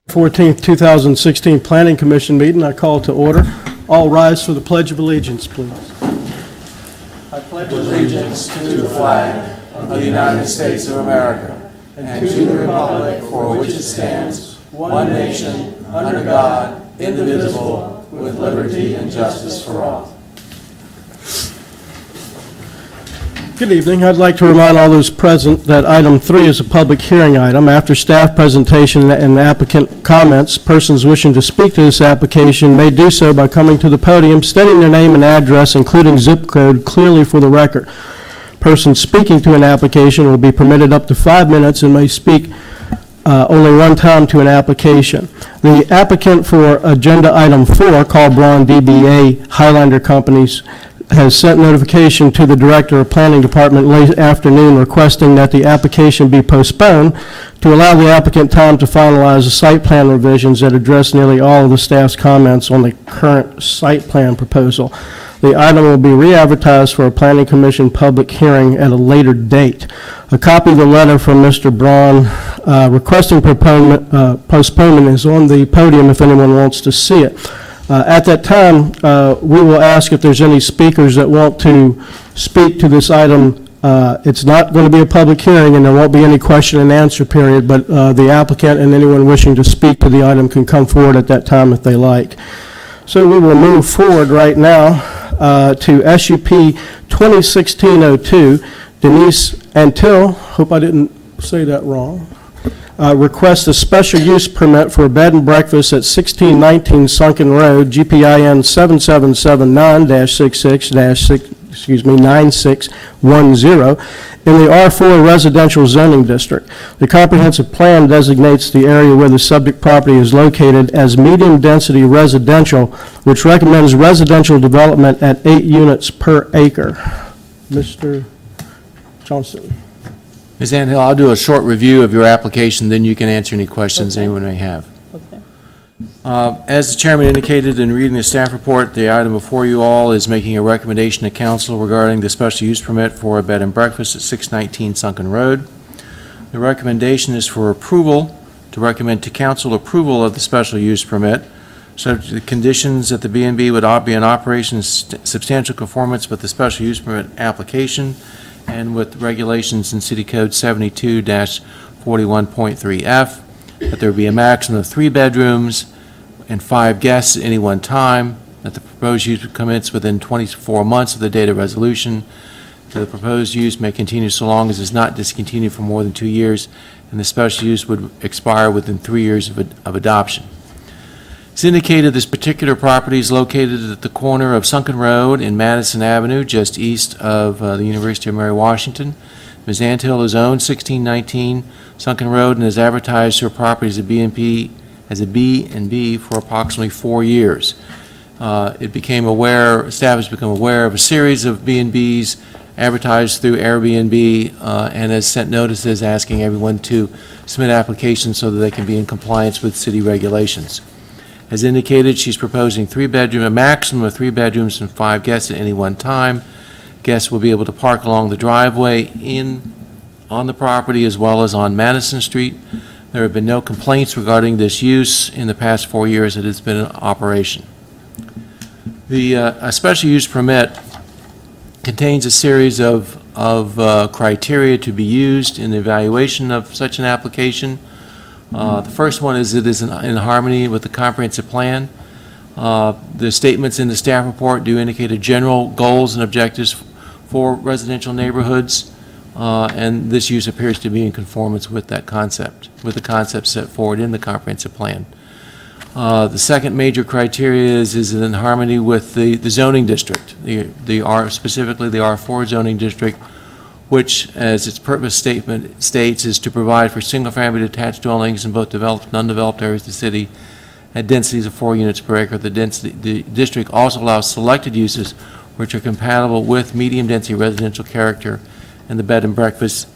14th, 2016 Planning Commission meeting. I call to order. All rise for the Pledge of Allegiance, please. I pledge allegiance to the flag of the United States of America and to the republic for which it stands, one nation, under God, indivisible, with liberty and justice for all. Good evening. I'd like to remind all those present that item 3 is a public hearing item. After staff presentation and applicant comments, persons wishing to speak to this application may do so by coming to the podium, stating their name and address, including zip code, clearly for the record. Persons speaking to an application will be permitted up to 5 minutes and may speak only one time to an application. The applicant for agenda item 4, called Braun DBA Highlander Companies, has sent notification to the Director of Planning Department late afternoon requesting that the application be postponed to allow the applicant time to finalize the site plan revisions that address nearly all of the staff's comments on the current site plan proposal. The item will be re-advertised for a Planning Commission public hearing at a later date. A copy of the letter from Mr. Braun requesting postponement is on the podium if anyone wants to see it. At that time, we will ask if there's any speakers that want to speak to this item. It's not going to be a public hearing, and there won't be any question and answer period, but the applicant and anyone wishing to speak to the item can come forward at that time if they like. So we will move forward right now to SUP 2016-02. Denise Antil, hope I didn't say that wrong, requests a special use permit for a bed and breakfast at 1619 Sunken Road, GPIN 7779-9610 in the R4 residential zoning district. The comprehensive plan designates the area where the subject property is located as medium density residential, which recommends residential development at 8 units per acre. Mr. Johnson. Ms. Anhill, I'll do a short review of your application, then you can answer any questions anyone may have. Okay. As the chairman indicated in reading the staff report, the item before you all is making a recommendation to council regarding the special use permit for a bed and breakfast at 619 Sunken Road. The recommendation is for approval, to recommend to council approval of the special use permit, subject to the conditions that the B&B would be in operation in substantial conformance with the special use permit application and with regulations in City Code 72-41.3F, that there be a maximum of 3 bedrooms and 5 guests at any one time, that the proposed use would commence within 24 months of the date of resolution, that the proposed use may continue so long as it's not discontinued for more than 2 years, and the special use would expire within 3 years of adoption. It's indicated this particular property is located at the corner of Sunken Road and Madison Avenue, just east of the University of Mary Washington. Ms. Antill has owned 1619 Sunken Road and has advertised her property as a B&B for approximately 4 years. Staff has become aware of a series of B&Bs advertised through Airbnb and has sent notices asking everyone to submit applications so that they can be in compliance with city regulations. As indicated, she's proposing a maximum of 3 bedrooms and 5 guests at any one time. Guests will be able to park along the driveway on the property as well as on Madison Street. There have been no complaints regarding this use in the past 4 years that it's been in operation. A special use permit contains a series of criteria to be used in the evaluation of such an application. The first one is it is in harmony with the comprehensive plan. The statements in the staff report do indicate general goals and objectives for residential neighborhoods, and this use appears to be in conformance with that concept, with the concept set forward in the comprehensive plan. The second major criteria is in harmony with the zoning district, specifically the R4 zoning district, which, as its purpose statement states, is to provide for single-family detached dwellings in both developed and undeveloped areas of the city at densities of 4 units per acre. The district also allows selected uses which are compatible with medium-density residential character, and the bed and breakfast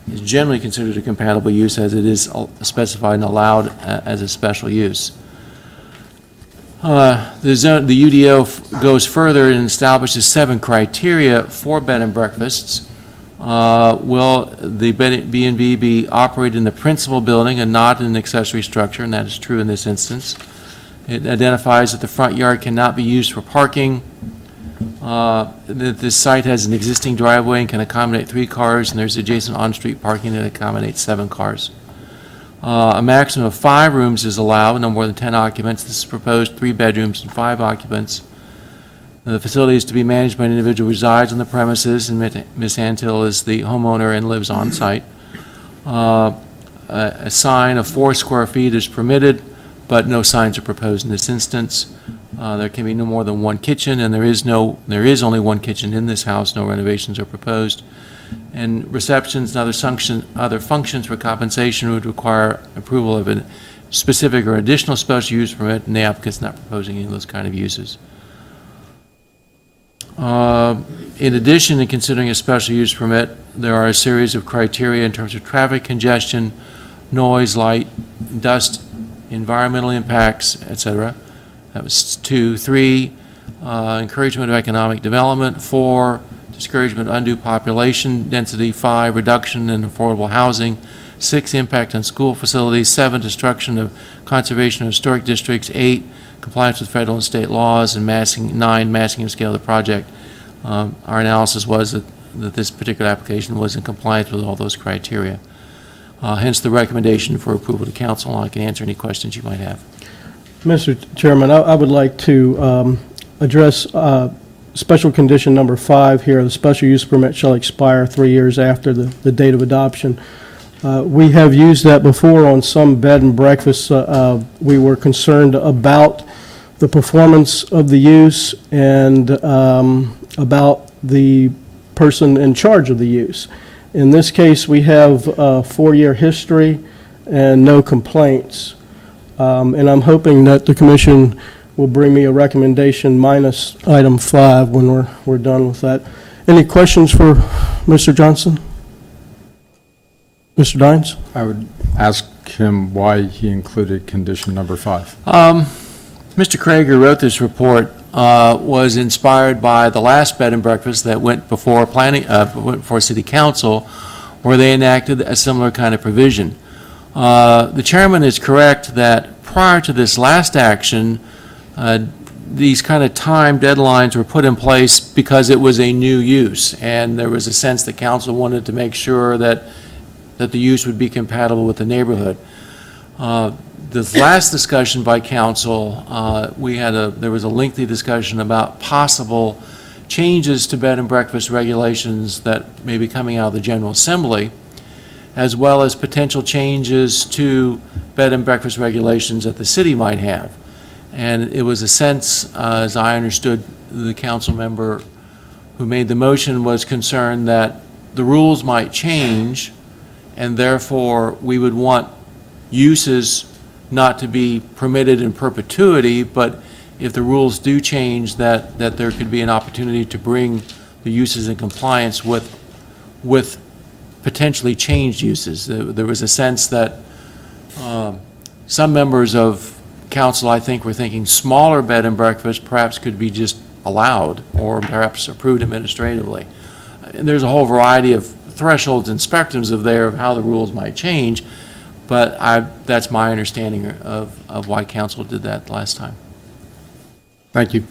is generally considered a compatible use as it is specified and allowed as a special use. The UDO goes further and establishes 7 criteria for bed and breakfasts. Will the B&B be operated in the principal building and not in an accessory structure? And that is true in this instance. It identifies that the front yard cannot be used for parking, that this site has an existing driveway and can accommodate 3 cars, and there's adjacent on-street parking that accommodates 7 cars. A maximum of 5 rooms is allowed, no more than 10 occupants. This is proposed 3 bedrooms and 5 occupants. The facility is to be managed by an individual who resides on the premises, and Ms. Antill is the homeowner and lives on site. A sign of 4 square feet is permitted, but no signs are proposed in this instance. There can be no more than 1 kitchen, and there is only 1 kitchen in this house. No renovations are proposed. And receptions and other functions for compensation would require approval of a specific or additional special use permit, and the applicant's not proposing any of those kind of uses. In addition to considering a special use permit, there are a series of criteria in terms of traffic congestion, noise, light, dust, environmental impacts, etc. That was 2. 3, encouragement of economic development. 4, discouragement of undue population density. 5, reduction in affordable housing. 6, impact on school facilities. 7, destruction of conservation of historic districts. 8, compliance with federal and state laws. And 9, massing and scale of the project. Our analysis was that this particular application was in compliance with all those criteria. Hence the recommendation for approval to council, and I can answer any questions you might have. Mr. Chairman, I would like to address special condition number 5 here. The special use permit shall expire 3 years after the date of adoption. We have used that before on some bed and breakfasts. We were concerned about the performance of the use and about the person in charge of the use. In this case, we have a 4-year history and no complaints. And I'm hoping that the commission will bring me a recommendation minus item 5 when we're done with that. Any questions for Mr. Johnson? Mr. Dines? I would ask him why he included condition number 5. Mr. Craig, who wrote this report, was inspired by the last bed and breakfast that went before City Council, where they enacted a similar kind of provision. The chairman is correct that prior to this last action, these kind of time deadlines were put in place because it was a new use, and there was a sense that council wanted to make sure that the use would be compatible with the neighborhood. This last discussion by council, there was a lengthy discussion about possible changes to bed and breakfast regulations that may be coming out of the General Assembly, as well as potential changes to bed and breakfast regulations that the city might have. And it was a sense, as I understood, the council member who made the motion was concerned that the rules might change, and therefore we would want uses not to be permitted in perpetuity, but if the rules do change, that there could be an opportunity to bring the uses in compliance with potentially changed uses. There was a sense that some members of council, I think, were thinking smaller bed and breakfast perhaps could be just allowed or perhaps approved administratively. And there's a whole variety of thresholds and spectrums of how the rules might change, but that's my understanding of why council did that last time. Thank you.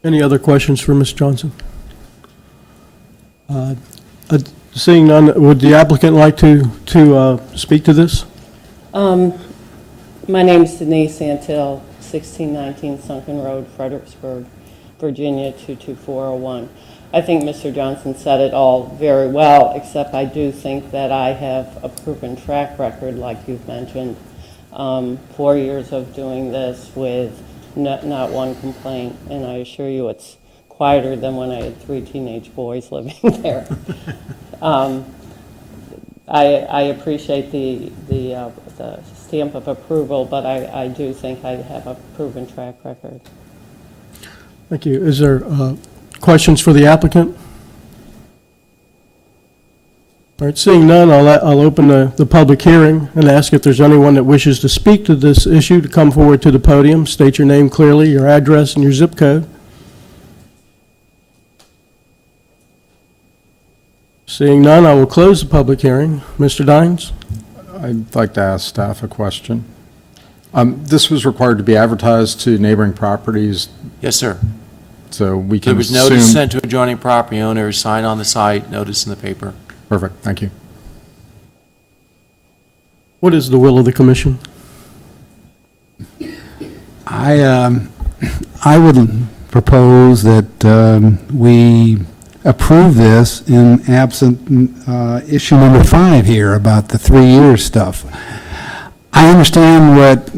Any other questions for Ms. Johnson? Seeing none, would the applicant like to speak to this? My name is Denise Antill, 1619 Sunken Road, Fredericksburg, Virginia, 22401. I think Mr. Johnson said it all very well, except I do think that I have a proven track record, like you've mentioned. 4 years of doing this with not one complaint, and I assure you it's quieter than when I had 3 teenage boys living there. I appreciate the stamp of approval, but I do think I have a proven track record. Thank you. Is there questions for the applicant? All right, seeing none, I'll open the public hearing and ask if there's anyone that wishes to speak to this issue to come forward to the podium. State your name clearly, your address, and your zip code. Seeing none, I will close the public hearing. Mr. Dines? I'd like to ask staff a question. This was required to be advertised to neighboring properties, Yes, sir. so we There can was notice assume... sent to adjoining property owners, sign on the site, notice in the paper. Perfect, thank you. What is the will of the commission? I would propose that we approve this in absent issue number 5 here about the 3-year stuff. I understand what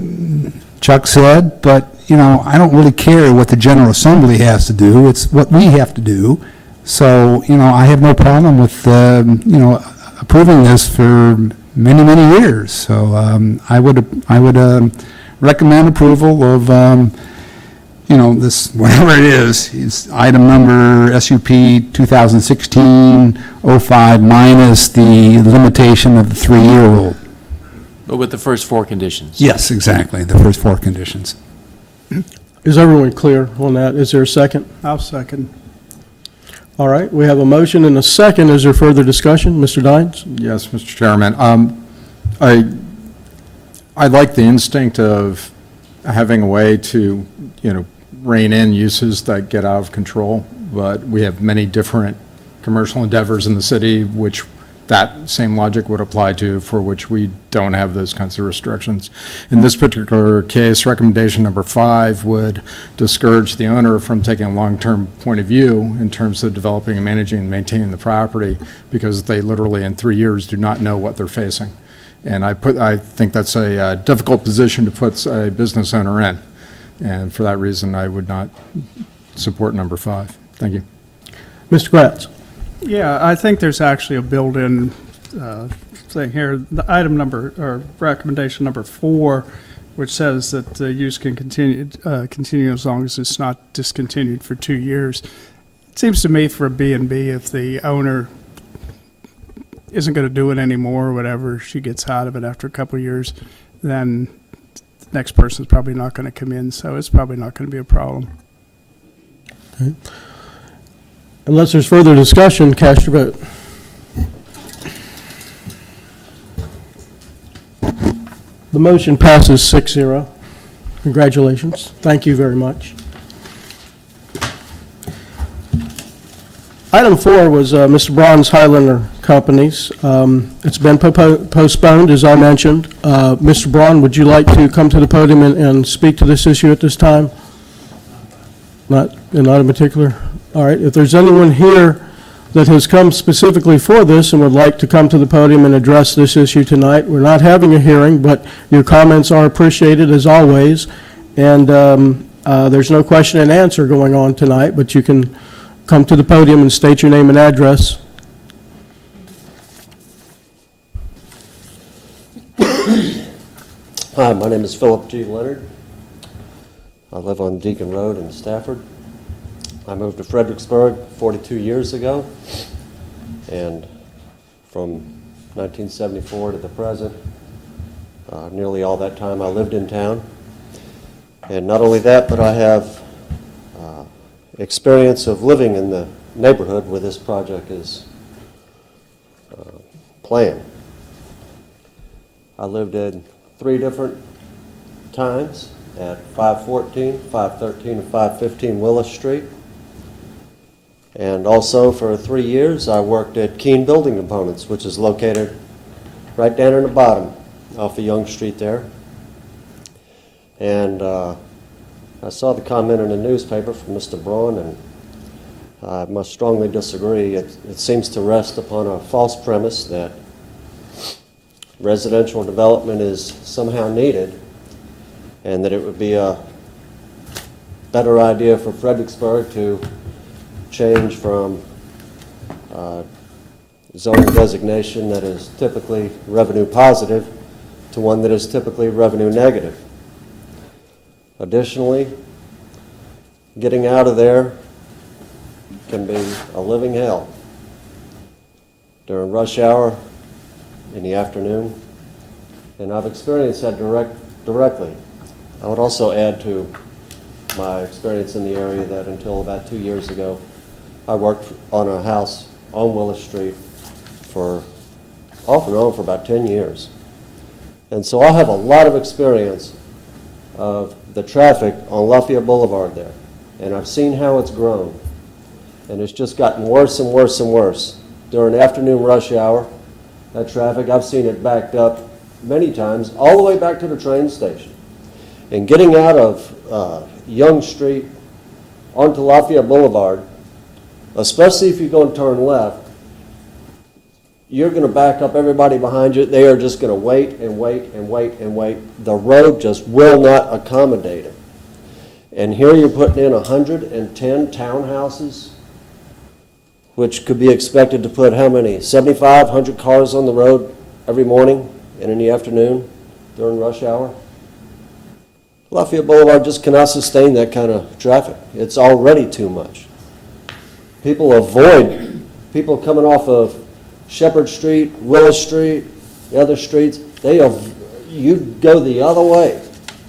Chuck said, but, you know, I don't really care what the General Assembly has to do. It's what we have to do. So, you know, I have no problem with, you know, approving this for many, many years. So I would recommend approval of, you know, this, whatever it is item number SUP 2016-05 minus the limitation of the 3-year rule. But with the first 4 conditions. Yes, exactly, the first 4 conditions. Is everyone clear on that? Is there a second? I'll second. All right, we have a motion and a second. Is there further discussion? Mr. Dines? Yes, Mr. Chairman. I like the instinct of having a way to, you know, rein in uses that get out of control, but we have many different commercial endeavors in the city which that same logic would apply to, for which we don't have those kinds of restrictions. In this particular case, recommendation number 5 would discourage the owner from taking a long-term point of view in terms of developing and managing and maintaining the property, because they literally in 3 years do not know what they're facing. And I think that's a difficult position to put a business owner in. And for that reason, I would not support number 5. Thank you. Mr. Gratz? Yeah, I think there's actually a built-in thing here. The item number, or recommendation number 4, which says that the use can continue as long as it's not discontinued for 2 years. It seems to me for a B&B, if the owner isn't going to do it anymore, or whatever, she gets out of it after a couple of years, then the next person's probably not going to come in, so it's probably not going to be a problem. Okay. Unless there's further discussion, cast your vote. The motion passes 6-0. Congratulations. Thank you very much. Item 4 was Mr. Braun's Highlander Companies. It's been postponed, as I mentioned. Mr. Braun, would you like to come to the podium and speak to this issue at this time? Not in particular? All right. If there's anyone here that has come specifically for this and would like to come to the podium and address this issue tonight, we're not having a hearing, but your comments are appreciated as always. And there's no question and answer going on tonight, but you can come to the podium and state your name and address. Hi, my name is Philip G. Leonard. I live on Deacon Road in Stafford. I moved to Fredericksburg 42 years ago, and from 1974 to the present, nearly all that time I lived in town. And not only that, but I have experience of living in the neighborhood where this project is planned. I lived in 3 different times at 514, 513, and 515 Willis Street. And also for 3 years I worked at Keene Building Components, which is located right down in the bottom off of Young Street there. And I saw the comment in the newspaper from Mr. Braun, and I must strongly disagree. It seems to rest upon a false premise that residential development is somehow needed, and that it would be a better idea for Fredericksburg to change from zoning designation that is typically revenue positive to one that is typically revenue negative. Additionally, getting out of there can be a living hell during rush hour in the afternoon, and I've experienced that directly. I would also add to my experience in the area that until about 2 years ago, I worked on a house on Willis Street for off and on for about 10 years. And so I have a lot of experience of the traffic on Lafayette Boulevard there. And I've seen how it's grown. And it's just gotten worse and worse and worse. During afternoon rush hour, that traffic, I've seen it backed up many times, all the way back to the train station. And getting out of Young Street onto Lafayette Boulevard, especially if you're going to turn left, you're going to back up everybody behind you. They are just going to wait and wait and wait and wait. The road just will not accommodate it. And here you're putting in 110 townhouses, which could be expected to put how many? 75, 100 cars on the road every morning and in the afternoon during rush hour. Lafayette Boulevard just cannot sustain that kind of traffic. It's already too much. People avoid, people coming off of Shepherd Street, Willis Street, the other streets, you go the other way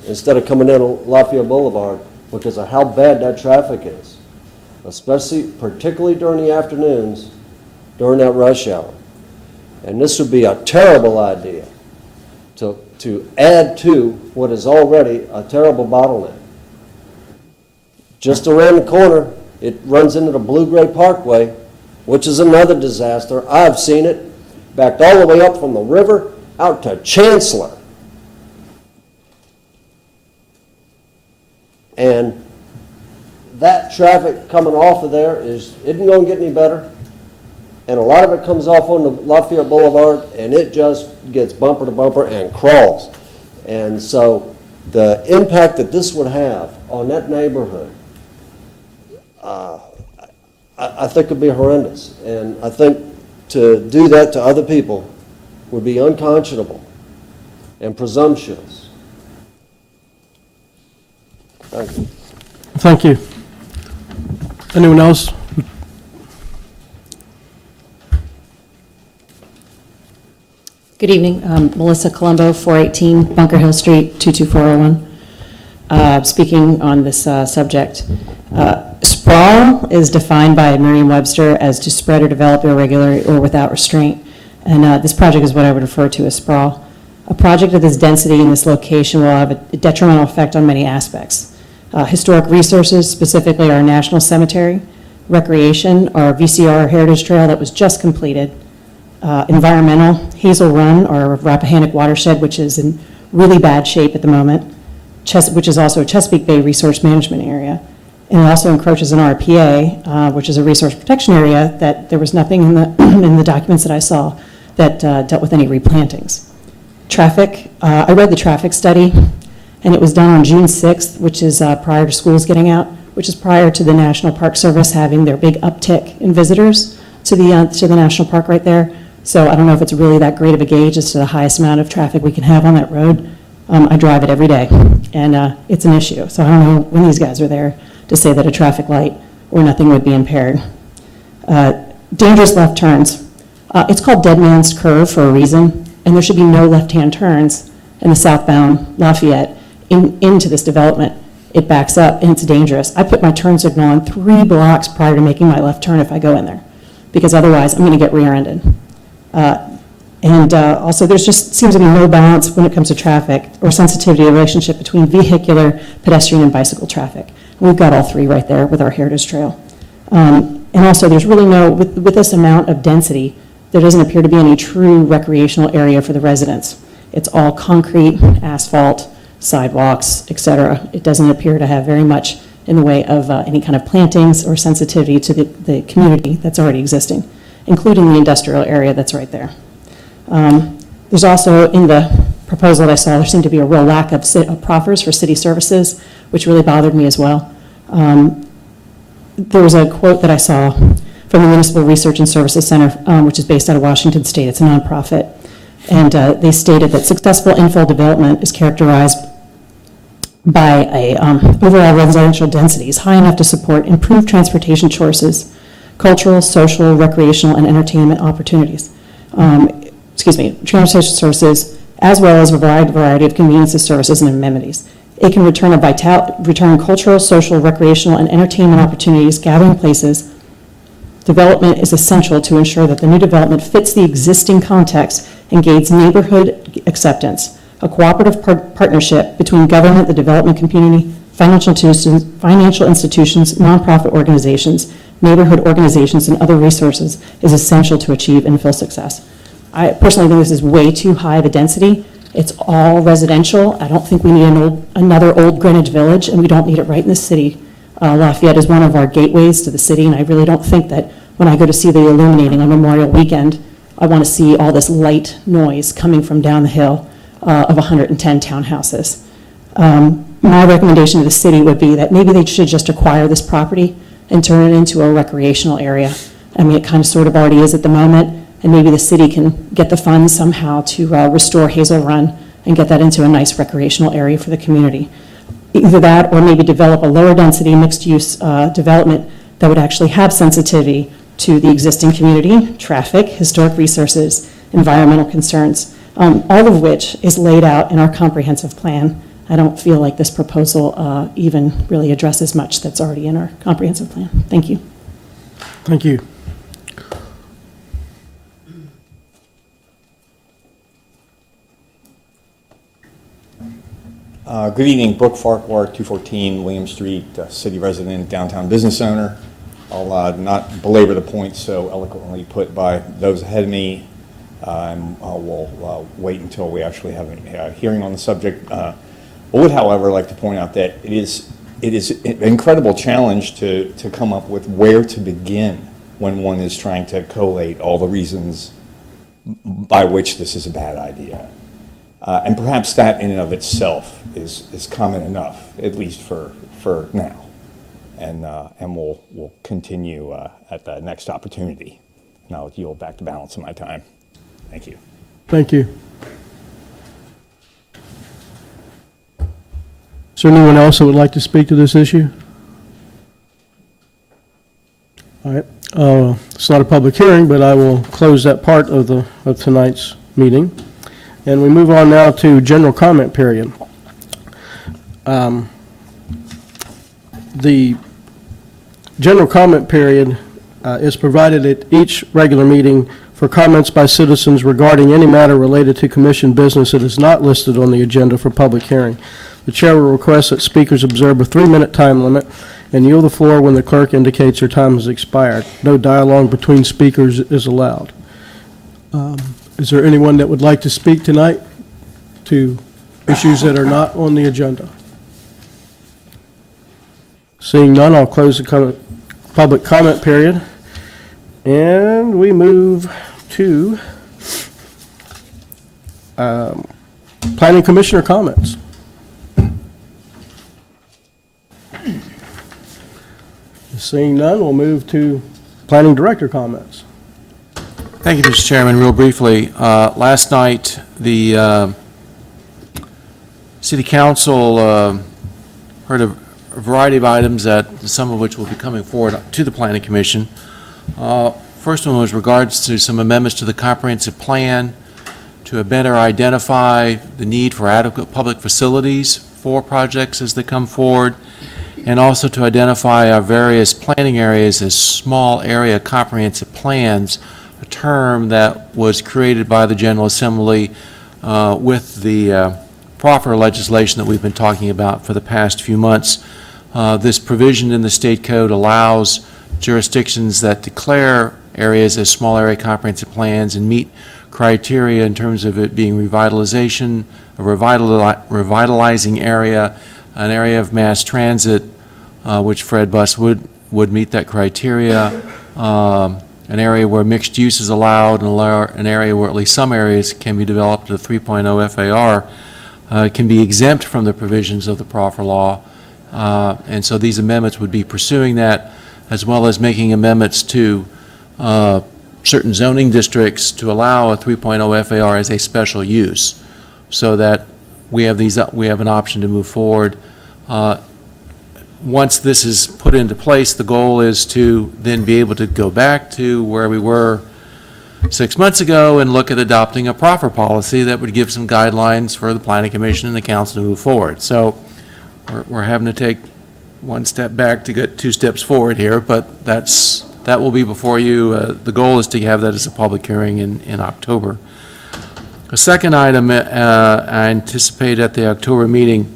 instead of coming down Lafayette Boulevard because of how bad that traffic is, especially, particularly during the afternoons, during that rush hour. And this would be a terrible idea to add to what is already a terrible bottleneck. Just around the corner, it runs into the Blue-Gray Parkway, which is another disaster. I've seen it backed all the way up from the river out to Chancellor. And that traffic coming off of there isn't going to get any better. And a lot of it comes off on the Lafayette Boulevard, and it just gets bumper to bumper and crawls. And so the impact that this would have on that neighborhood, I think would be horrendous. And I think to do that to other people would be unconscionable and presumptuous. Thank you. Thank you. Anyone else? Good evening. Melissa Colombo, 418 Bunker Hill Street, 22401. Speaking on this subject. Sprawl is defined by Merriam-Webster as to spread or develop irregularly or without restraint. And this project is what I would refer to as sprawl. A project of this density in this location will have a detrimental effect on many aspects. Historic resources, specifically our National Cemetery, recreation, our VCR Heritage Trail that was just completed, environmental, Hazel Run, or Rappahannock Watershed, which is in really bad shape at the moment, which is also a Chesapeake Bay Resource Management Area. And it also encroaches in RPA, which is a resource protection area that there was nothing in the, in the documents that I saw that dealt with any replantings. Traffic, I read the traffic study, and it was done on June 6th, which is prior to schools getting out, which is prior to the National Park Service having their big uptick in visitors to the national park right there. So I don't know if it's really that great of a gauge as to the highest amount of traffic we can have on that road. I drive it every day, and it's an issue. So I don't know when these guys are there to say that a traffic light or nothing would be impaired. Dangerous left turns. It's called Dead Man's Curve for a reason, and there should be no left-hand turns in the southbound Lafayette into this development. It backs up, and it's dangerous. I put my turn signal on 3 blocks prior to making my left turn if I go in there, because otherwise I'm going to get rear-ended. Also, there just seems to be no balance when it comes to traffic or sensitivity relationship between vehicular, pedestrian, and bicycle traffic. We've got all 3 right there with our Heritage Trail. And also, there's really no, with this amount of density, there doesn't appear to be any true recreational area for the residents. It's all concrete, asphalt, sidewalks, et cetera. It doesn't appear to have very much in the way of any kind of plantings or sensitivity to the community that's already existing, including the industrial area that's right there. There's also, in the proposal that I saw, there seemed to be a real lack of proffers for city services, which really bothered me as well. There was a quote that I saw from the Municipal Research and Services Center, which is based out of Washington State. It's a nonprofit. And they stated that successful infill development is characterized by a overall residential densities high enough to support improved transportation choices, cultural, social, recreational, and entertainment opportunities. Transportation services, as well as a variety of conveniences, services, and amenities. It can return cultural, social, recreational, and entertainment opportunities, gathering places. Development is essential to ensure that the new development fits the existing context and gains neighborhood acceptance. A cooperative partnership between government, the development community, financial institutions, nonprofit organizations, neighborhood organizations, and other resources is essential to achieve infill success. I personally think this is way too high of a density. It's all residential. I don't think we need another old Greenwich Village, and we don't need it right in the city. Lafayette is one of our gateways to the city, and I really don't think that when I go to see the illuminating on Memorial Weekend, I want to see all this light noise coming from down the hill of 110 townhouses. My recommendation to the city would be that maybe they should just acquire this property and turn it into a recreational area. I mean, it kind of sort of already is at the moment, and maybe the city can get the funds somehow to restore Hazel Run and get that into a nice recreational area for the community. Either that, or maybe develop a lower density mixed-use development that would actually have sensitivity to the existing community, traffic, historic resources, environmental concerns, all of which is laid out in our comprehensive plan. I don't feel like this proposal even really addresses much that's already in our comprehensive plan. Thank you. Thank you. Good evening, Brooke Farquhar, 214 William Street, city resident, downtown business owner. I'll not belabor the points so eloquently put by those ahead of me, and we'll wait until we actually have a hearing on the subject. I would, however, like to point out that it is an incredible challenge to come up with where to begin when one is trying to collate all the reasons by which this is a bad idea. And perhaps that in and of itself is common enough, at least for now. And we'll continue at the next opportunity. And I'll yield back the balance of my time. Thank you. Thank you. Is there anyone else that would like to speak to this issue? All right. It's not a public hearing, but I will close that part of tonight's meeting. And we move on now to general comment period. The general comment period is provided at each regular meeting for comments by citizens regarding any matter related to commission business that is not listed on the agenda for public hearing. The chair will request that speakers observe a 3-minute time limit and yield the floor when the clerk indicates their time has expired. No dialogue between speakers is allowed. Is there anyone that would like to speak tonight to issues that are not on the agenda? Seeing none, I'll close the public comment period. And we move to planning commissioner comments. Seeing none, we'll move to planning director comments. Thank you, Mr. Chairman. Real briefly, last night, the City Council heard a variety of items, some of which will be coming forward to the Planning Commission. First one was regards to some amendments to the comprehensive plan to better identify the need for adequate public facilities for projects as they come forward, and also to identify our various planning areas as small area comprehensive plans, a term that was created by the General Assembly with the proffer legislation that we've been talking about for the past few months. This provision in the state code allows jurisdictions that declare areas as small area comprehensive plans and meet criteria in terms of it being revitalization, a revitalizing area, an area of mass transit, which Fred Bus would meet that criteria, an area where mixed use is allowed, and an area where at least some areas can be developed to 3.0 FAR, can be exempt from the provisions of the proffer law. And so these amendments would be pursuing that, as well as making amendments to certain zoning districts to allow a 3.0 FAR as a special use, so that we have an option to move forward. Once this is put into place, the goal is to then be able to go back to where we were 6 months ago and look at adopting a proffer policy that would give some guidelines for the Planning Commission and the Council to move forward. So we're having to take one step back to get 2 steps forward here, but that's that will be before you. The goal is to have that as a public hearing in October. A second item I anticipate at the October meeting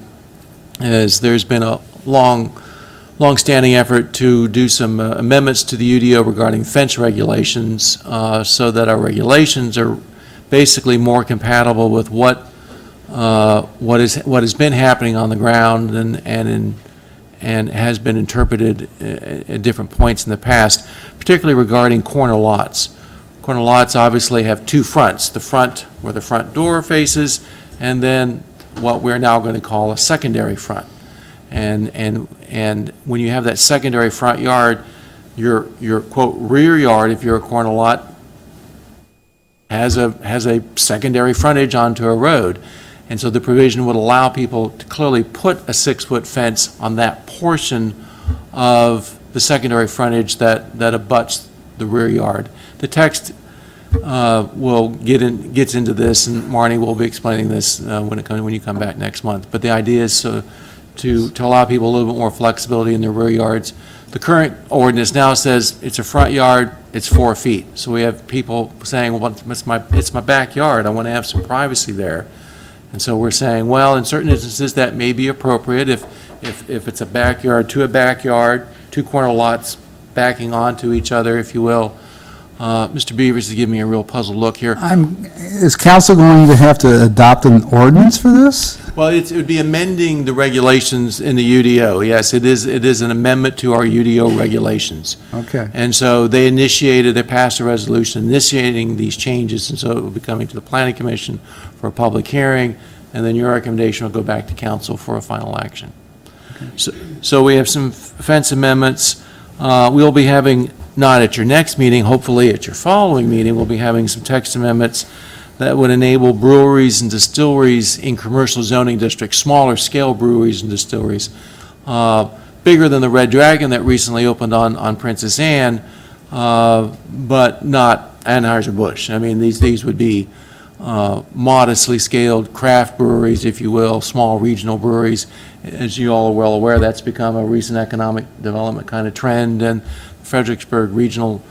is there's been a long-standing effort to do some amendments to the UDO regarding fence regulations, so that our regulations are basically more compatible with what has been happening on the ground and has been interpreted at different points in the past, particularly regarding corner lots. Corner lots obviously have two fronts: the front where the front door faces, and then what we're now going to call a secondary front. And when you have that secondary front yard, your quote rear yard, if you're a corner lot, has a secondary frontage onto a road. And so the provision would allow people to clearly put a 6-foot fence on that portion of the secondary frontage that abuts the rear yard. The text gets into this, and Marnie will be explaining this when you come back next month. But the idea is to allow people a little bit more flexibility in their rear yards. The current ordinance now says it's a front yard, it's 4 feet. So we have people saying, well, it's my backyard, I want to have some privacy there. And so we're saying, well, in certain instances, that may be appropriate if it's a backyard to a backyard, two corner lots backing onto each other, if you will. Mr. Beavers is giving me a real puzzled look here. Is council going to have to adopt an ordinance for this? Well, it would be amending the regulations in the UDO. Yes, it is an amendment to our UDO regulations. Okay. And so they passed a resolution initiating these changes, and so it will be coming to the Planning Commission for a public hearing, and then your recommendation will go back to council for a final action. So we have some fence amendments. We'll be having, not at your next meeting, hopefully at your following meeting, we'll be having some text amendments that would enable breweries and distilleries in commercial zoning districts, smaller scale breweries and distilleries, bigger than the Red Dragon that recently opened on Princess Anne, but not Anheuser-Busch. I mean, these would be modestly scaled craft breweries, if you will, small regional breweries. As you all are well aware, that's become a recent economic development kind of trend, and Fredericksburg Regional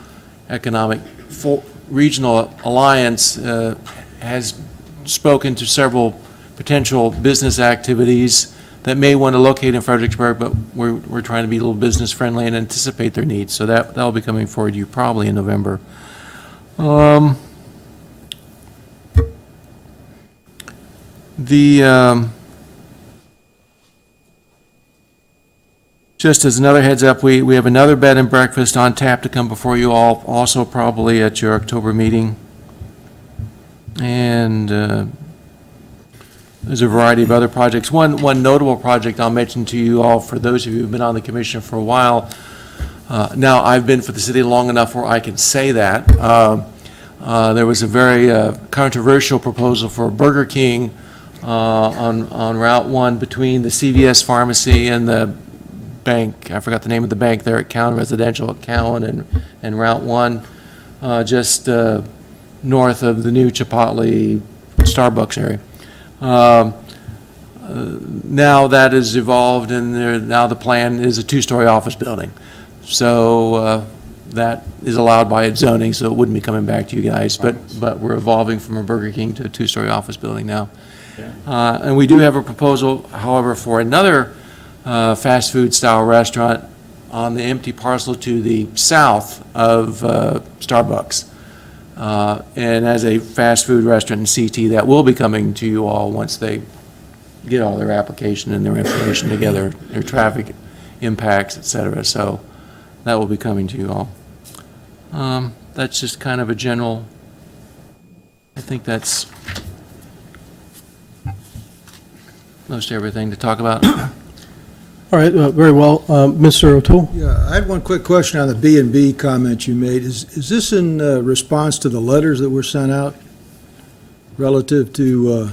Alliance has spoken to several potential business activities that may want to locate in Fredericksburg, but we're trying to be a little business friendly and anticipate their needs. So that'll be coming forward to you probably in November. Just as another heads up, we have another bed and breakfast on tap to come before you all, also probably at your October meeting. And there's a variety of other projects. One notable project I'll mention to you all, for those of you who've been on the commission for a while. Now, I've been for the city long enough where I can say that. There was a very controversial proposal for a Burger King on Route 1 between the CVS pharmacy and the bank. I forgot the name of the bank there at Cowan Residential at Cowan and Route 1, just north of the new Chipotle Starbucks area. Now that has evolved, and now the plan is a 2-story office building. So that is allowed by its zoning, so it wouldn't be coming back to you guys. But we're evolving from a Burger King to a 2-story office building now. And we do have a proposal, however, for another fast food style restaurant on the empty parcel to the south of Starbucks. And as a fast food restaurant in CT, that will be coming to you all once they get all their application and their information together, their traffic impacts, et cetera. So that will be coming to you all. That's just kind of a general, I think that's most everything to talk about. All right, very well. Mr. O'Toole? Yeah, I had one quick question on the B and B comment you made. Is this in response to the letters that were sent out relative to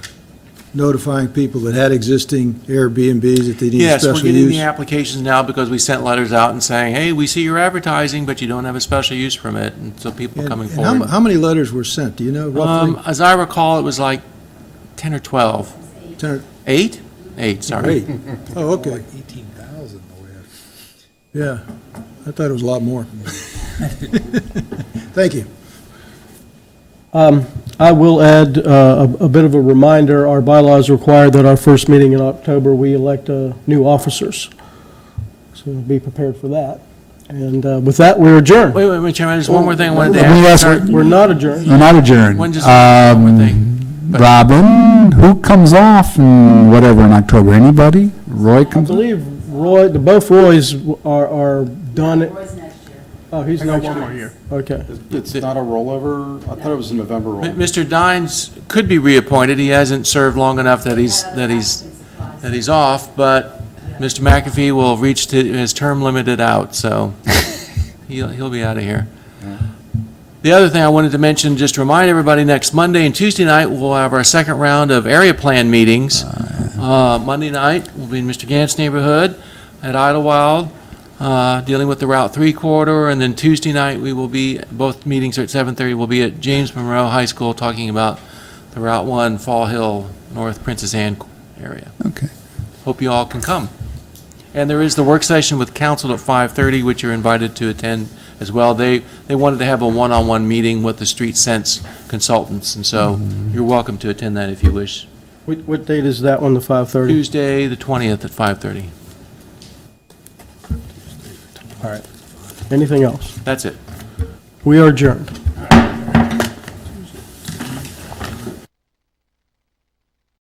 notifying people that had existing Airbnbs that they need Yes, special we're getting use? the applications now because we sent letters out and saying, hey, we see you're advertising, but you don't have a special use permit, and so people are coming And forward. how many letters were sent? Do you know roughly? As I recall, it was like 10 or 12. 10 or 8? 8, sorry. 8? Oh, okay. 18,000 the way Yeah, I thought it was a lot more. Thank you. I will add a bit of a reminder. Our bylaws require that our first meeting in October, we elect new officers. So be prepared for that. And with that, we're adjourned. Wait, Chairman, there's one more thing I wanted to Let me ask. ask- We're not adjourned. We're not adjourned. One more thing. Robin, who comes off and whatever in October? Anybody? Roy I comes off? believe both Roys are done. Oh, he's I got next one year. more year. Okay. It's not a rollover? I thought it was a November rollover. Mr. Dines could be reappointed. He hasn't served long enough that he's off, but Mr. McAfee will reach to his term limited out, so he'll be out of here. The other thing I wanted to mention, just to remind everybody, next Monday and Tuesday night, we'll have our second round of area plan meetings. Monday night will be in Mr. Gant's neighborhood at Idlewild, dealing with the Route 3 corridor, and then Tuesday night, we will be, both meetings are at 7:30, we'll be at James Monroe High School talking about the Route 1 Fall Hill, North Princess Anne area. Okay. Hope you all can come. And there is the work session with council at 5:30, which you're invited to attend as well. They wanted to have a one-on-one meeting with the Street Sense consultants, and so you're welcome to attend that if you wish. What date is that one, the 5:30? Tuesday, the 20th at 5:30. All right. Anything else? That's it. We are adjourned.